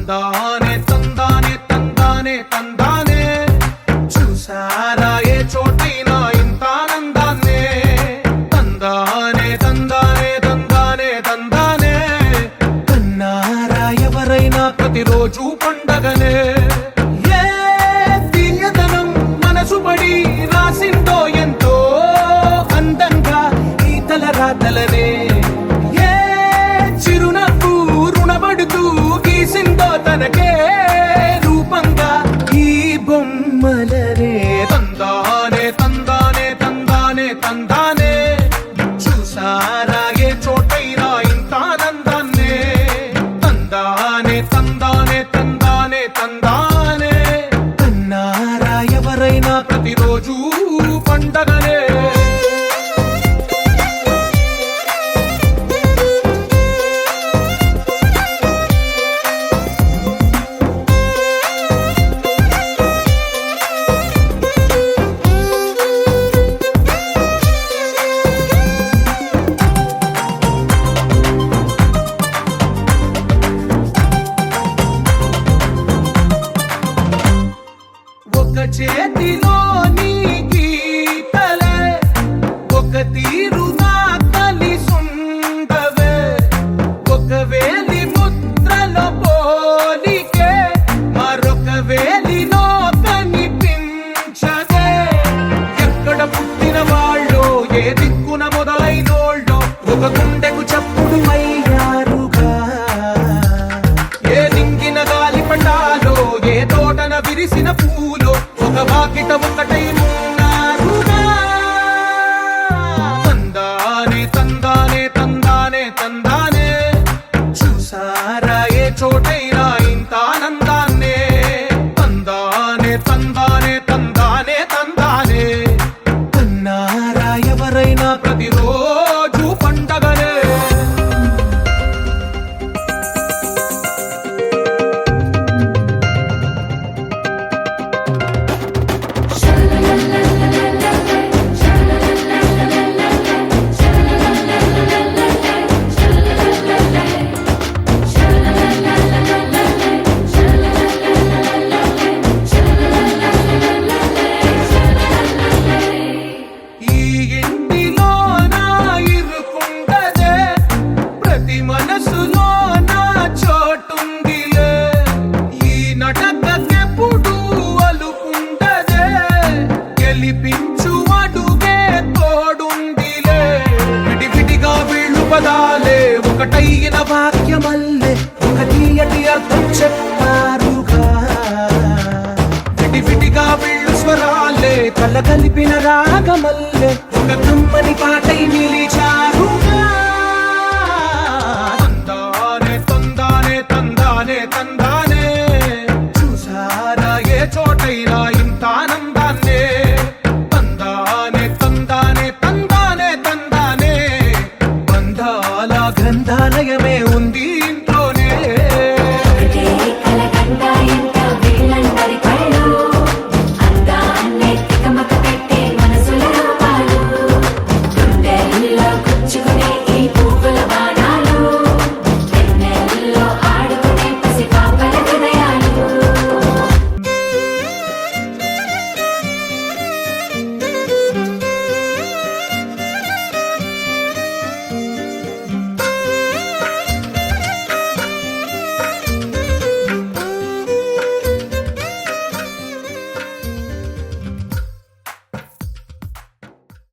తందానే తందానే తందానే తందానే చూసారా ఏ చోటైనా ఇంత ఆనందాన్నే తందానే తందానే తందానే తందానే కన్నారా ఎవరైనా ప్రతిరోజు పండగనే ఏ తీయదనం మనసు పడి రాసిందో ఎంతో అందంగా ఈ తలరాతలనే ఏ చిరునవ్వు రుణపడుతూ గీసిందో తనకే రూపంగా ఈ బొమ్మలనే తందానే తందానే తందానే తందానే చూసారా ఏ చోటైనా ఇంత ఆనందాన్నే తందానే తందానే తందానే తందానే కన్నారా ఎవరైనా ప్రతిరోజు పండగనే ఒక చేతిలో నీ గీతలే ఒక తీరుగా కలిసుండవే ఒక వేలి ముద్రలో పోలికే మరొక వేలిలో కనిపించదే ఎక్కడ పుట్టిన వాళ్ళో ఏ దిక్కున మొదలైనోళ్ళో ఒక గుండెకు చప్పుడు అయ్యారుగా ఏ నింగిన గాలి పటాలో ఏ తోటన విరిసిన పూలో ఒక వాకిట ఒకటై ఉన్నారుగా తందానే తందానే తందానే తందానే చూసారా ఏ చోటైనా ఇంత ఆనందాన్నే తందానే తందానే తందానే తందానే కన్నారా ఎవరైనా ప్రతిరోజు పండగనే ఈ ఇంటిలో నా ఇరుకుండదే ప్రతి మనసులో నా చోటుందిలే ఈ నటకెప్పుడు అలుకుండదే గెలిపించు అడుగే తోడుందిలే విడివిడిగా వీళ్ళు పదాలే ఒకటైన వాక్యమల్లే ఒక తీయటి అర్థం చెప్పారుగా విడివిడిగా వీళ్ళు స్వరాలే కలగలిపిన రాగమల్లే